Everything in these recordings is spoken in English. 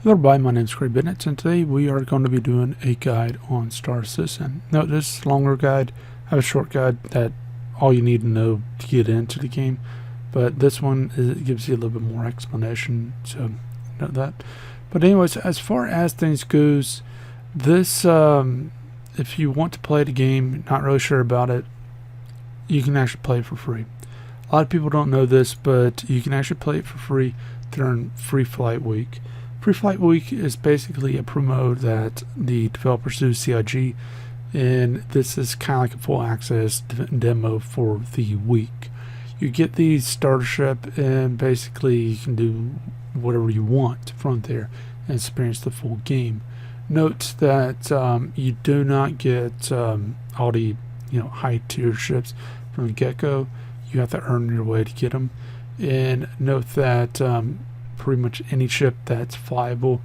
Hello everybody, my name is Craig Bennett, and today we are going to be doing a guide on Star Citizen. Now, this is a longer guide. I have a short guide that all you need to know to get into the game, but this one gives you a little bit more explanation, so note that. But anyways, as far as things goes, this, if you want to play the game, not really sure about it, you can actually play it for free. A lot of people don't know this, but you can actually play it for free during Free Flight Week. Free Flight Week is basically a promo that the developers do, CIG, and this is kind of like a full access demo for the week. You get the starter ship, and basically you can do whatever you want from there and experience the full game. Note that you do not get all the high tier ships from the get-go. You have to earn your way to get them. And note that pretty much any ship that's flyable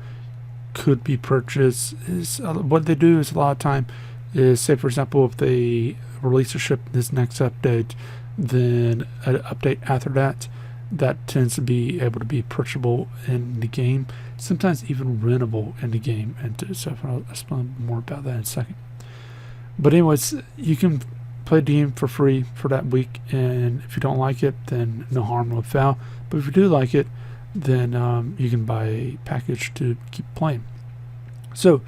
could be purchased. What they do is a lot of time is, say for example, if they release a ship this next update, then an update after that tends to be able to be purchasable in the game, sometimes even rentable in the game. And so I'll explain more about that in a second. But anyways, you can play the game for free for that week, and if you don't like it, then no harm, no foul. But if you do like it, then you can buy a package to keep playing. So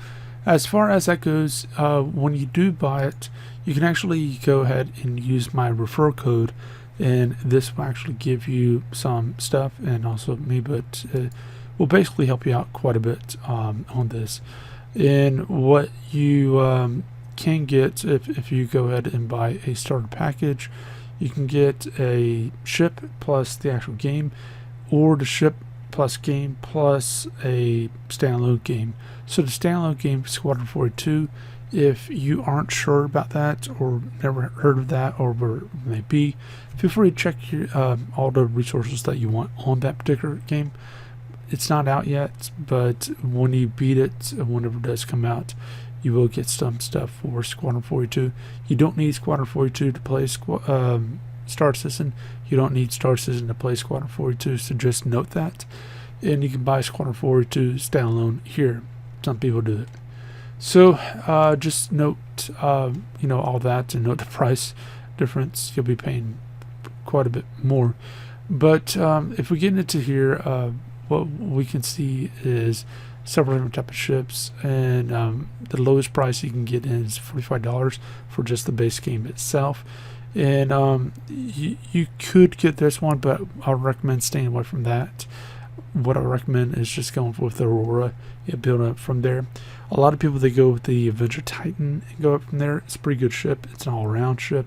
as far as that goes, when you do buy it, you can actually go ahead and use my referral code, and this will actually give you some stuff, and also me, but will basically help you out quite a bit on this. And what you can get if you go ahead and buy a starter package, you can get a ship plus the actual game, or the ship plus game plus a standalone game. So the standalone game, Squadron 42, if you aren't sure about that or never heard of that or where it may be, feel free to check all the resources that you want on that particular game. It's not out yet, but when you beat it, whenever it does come out, you will get some stuff for Squadron 42. You don't need Squadron 42 to play Star Citizen. You don't need Star Citizen to play Squadron 42, so just note that. And you can buy Squadron 42 standalone here. Some people do it. So just note all that, and note the price difference. You'll be paying quite a bit more. But if we get into here, what we can see is several different types of ships, and the lowest price you can get is $45 for just the base game itself. And you could get this one, but I would recommend staying away from that. What I recommend is just going with the Aurora and building up from there. A lot of people, they go with the Avenger Titan and go up from there. It's a pretty good ship. It's an all-around ship,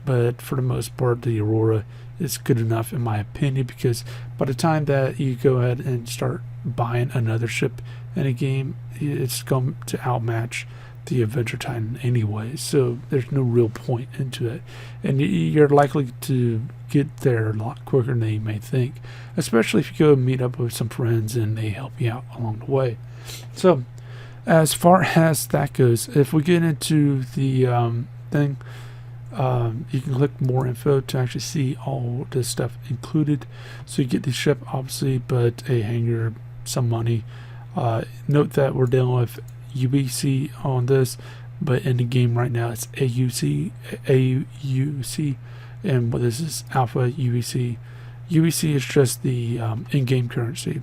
but for the most part, the Aurora is good enough in my opinion, because by the time that you go ahead and start buying another ship in a game, it's going to outmatch the Avenger Titan anyway, so there's no real point into it, and you're likely to get there a lot quicker than you may think, especially if you go meet up with some friends and they help you out along the way. So as far as that goes, if we get into the thing, you can click more info to actually see all this stuff included. So you get the ship, obviously, but a hangar, some money. Note that we're dealing with UBC on this, but in the game right now it's AUC, and what this is Alpha UBC. UBC is just the in-game currency.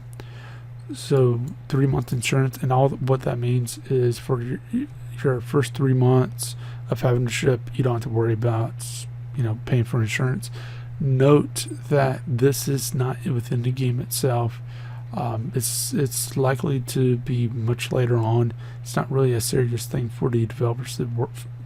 So 3-month insurance, and all what that means is for your first 3 months of having the ship, you don't have to worry about paying for insurance. Note that this is not within the game itself. It's likely to be much later on. It's not really a serious thing for the developers to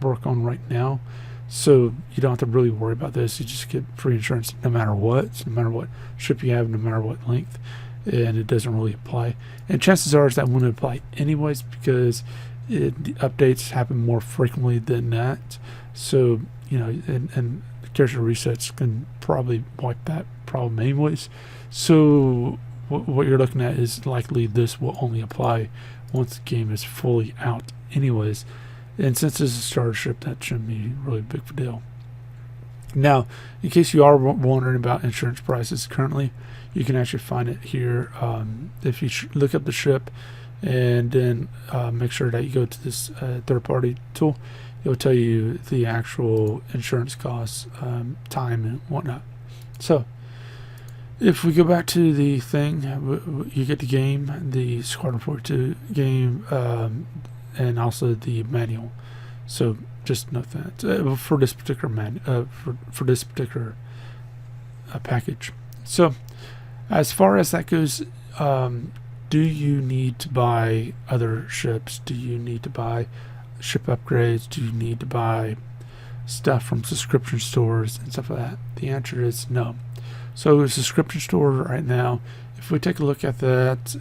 work on right now, so you don't have to really worry about this. You just get free insurance no matter what. So no matter what ship you have, no matter what length, and it doesn't really apply. And chances are that wouldn't apply anyways, because the updates happen more frequently than that. So and character resets can probably wipe that problem anyways. So what you're looking at is likely this will only apply once the game is fully out anyways, and since it's a starter ship, that shouldn't be really a big deal. Now, in case you are wondering about insurance prices currently, you can actually find it here. If you look up the ship and then make sure that you go to this third-party tool, it'll tell you the actual insurance costs, time, and whatnot. So if we go back to the thing, you get the game, the Squadron 42 game, and also the manual. So just note that for this particular for this particular package. So as far as that goes, do you need to buy other ships? Do you need to buy ship upgrades? Do you need to buy stuff from subscription stores and stuff like that? The answer is no. So the subscription store right now, if we take a look at that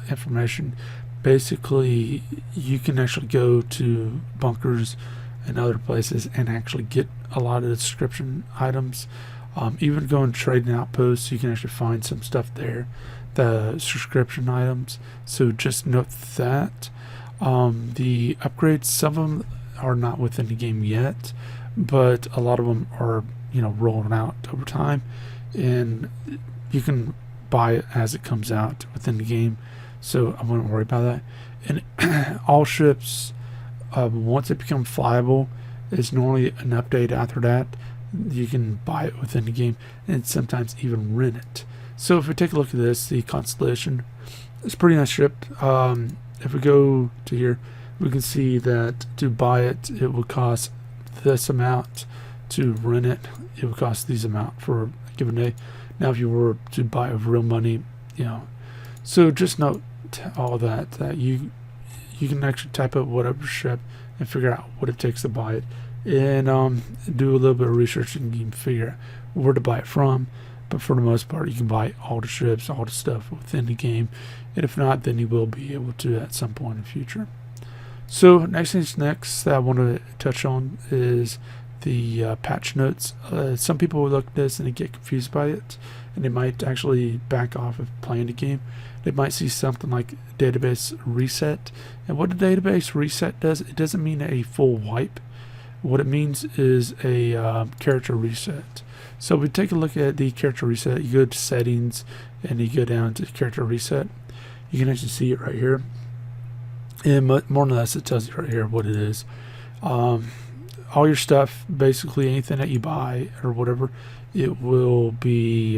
information, basically you can actually go to bunkers and other places and actually get a lot of the subscription items. Even going to trading outposts, you can actually find some stuff there, the subscription items. So just note that. The upgrades, some of them are not within the game yet, but a lot of them are, rolling out over time, and you can buy it as it comes out within the game. So I wouldn't worry about that. And all ships, once they become flyable, it's normally an update after that. You can buy it within the game and sometimes even rent it. So if we take a look at this, the Constellation, it's a pretty nice ship. If we go to here, we can see that to buy it, it will cost this amount. To rent it, it would cost these amount for a given day. Now if you were to buy it with real money, so just note all that you can actually type up whatever ship and figure out what it takes to buy it, and do a little bit of research and you can figure out where to buy it from. But for the most part, you can buy all the ships, all the stuff within the game, and if not, then you will be able to at some point in the future. So next things next that I want to touch on is the patch notes. Some people will look at this and they get confused by it, and they might actually back off of playing the game. They might see something like database reset, and what the database reset does, it doesn't mean a full wipe. What it means is a character reset. So we take a look at the character reset. You go to settings and you go down to character reset. You can actually see it right here, and more or less it tells you right here what it is. All your stuff, basically anything that you buy or whatever, it will be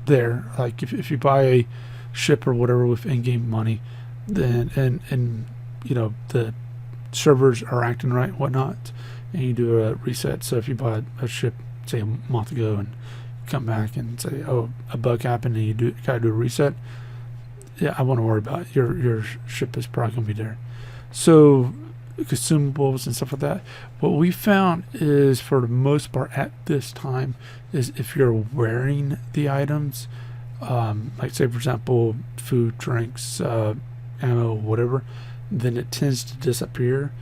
there. Like if you buy a ship or whatever with in-game money, then and the servers are acting right, whatnot, and you do a reset. So if you buy a ship, say a month ago, and come back and say, oh, a bug happened, and you gotta do a reset, yeah, I won't worry about it. Your ship is probably gonna be there. So consumables and stuff like that, what we found is, for the most part at this time, is if you're wearing the items, like say for example food, drinks, ammo, whatever, then it tends to disappear.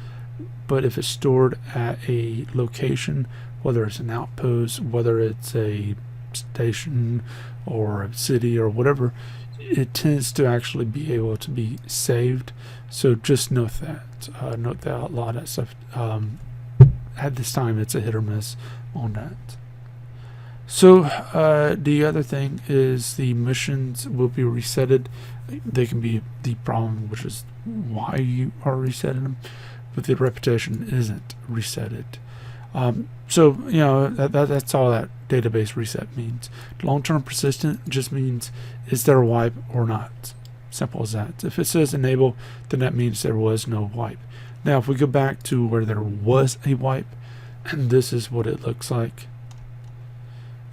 But if it's stored at a location, whether it's an outpost, whether it's a station or a city or whatever, it tends to actually be able to be saved. So just note that. Note that a lot of that stuff. At this time, it's a hit or miss on that. So the other thing is the missions will be resetted. They can be the problem, which is why you are resetting them, but the reputation isn't resetted. So that's all that database reset means. Long-term persistent just means, is there a wipe or not? Simple as that. If it says enable, then that means there was no wipe. Now if we go back to where there was a wipe, and this is what it looks like.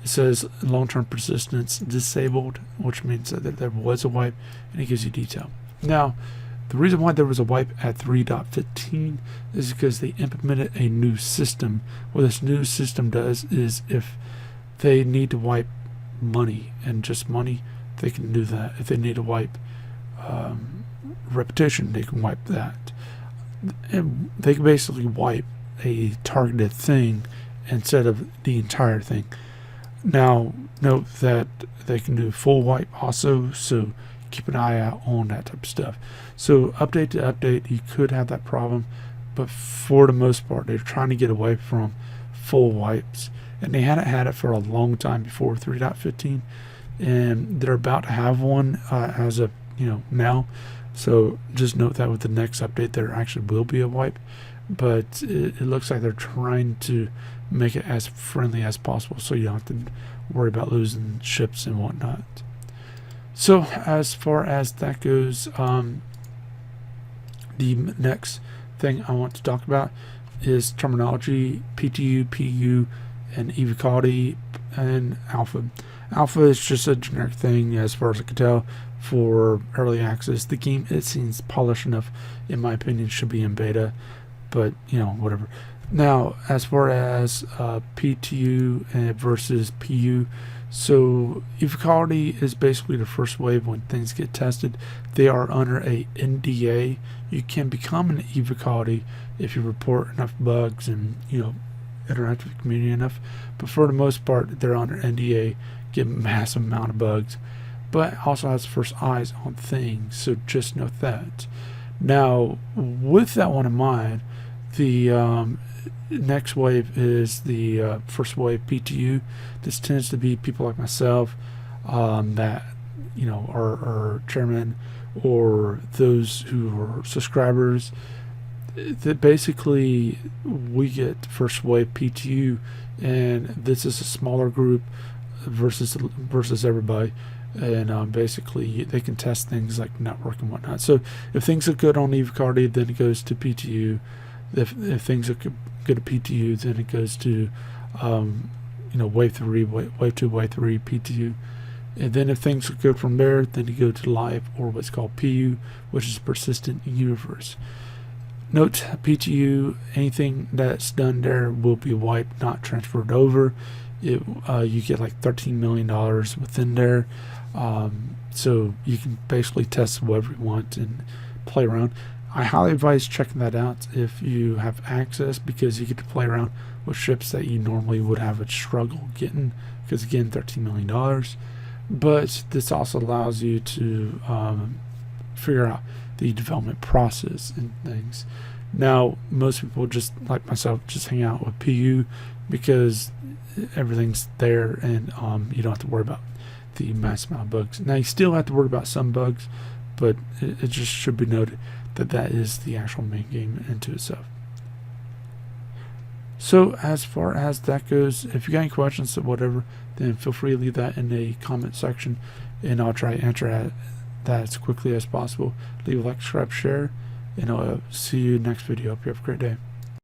It says long-term persistence disabled, which means that there was a wipe, and it gives you detail. Now the reason why there was a wipe at 3.15 is because they implemented a new system. What this new system does is, if they need to wipe money and just money, they can do that. If they need to wipe reputation, they can wipe that. And they can basically wipe a targeted thing instead of the entire thing. Now note that they can do full wipe also, so keep an eye out on that type of stuff. So update to update, you could have that problem, but for the most part, they're trying to get away from full wipes, and they hadn't had it for a long time before 3.15. and they're about to have one as of now. So just note that with the next update there actually will be a wipe, but it looks like they're trying to make it as friendly as possible so you don't have to worry about losing ships and whatnot. So as far as that goes, the next thing I want to talk about is terminology: PTU, PU, and equality, and alpha. Alpha is just a generic thing as far as I can tell for early access. The game, it seems polished enough, in my opinion, should be in beta, but whatever. Now as far as PTU versus PU, so equality is basically the first wave when things get tested. They are under a NDA. You can become an equality if you report enough bugs and interact with the community enough, but for the most part they're under NDA, get a massive amount of bugs, but also has first eyes on things, so just note that. Now with that one in mind, the next wave is the first wave PTU. This tends to be people like myself that are chairman, or those who are subscribers, that basically we get first wave PTU, and this is a smaller group versus everybody, and basically they can test things like network and whatnot. So if things look good on equality, then it goes to PTU. If things look good at PTU, then it goes to wave 3, wave 2, wave 3 PTU. And then if things look good from there, then you go to live, or what's called PU, which is persistent universe. Note, PTU, anything that's done there will be wiped, not transferred over. You get like $13 million within there, so you can basically test whatever you want and play around. I highly advise checking that out if you have access, because you get to play around with ships that you normally would have a struggle getting, because again, $13 million. But this also allows you to figure out the development process and things. Now most people, just like myself, just hang out with PU because everything's there, and you don't have to worry about the mass amount of bugs. Now you still have to worry about some bugs, but it just should be noted that that is the actual main game into itself. So as far as that goes, if you got any questions or whatever, then feel free to leave that in the comment section, and I'll try to answer that as quickly as possible. Leave a like, subscribe, share, and I'll see you next video. Hope you have a great day.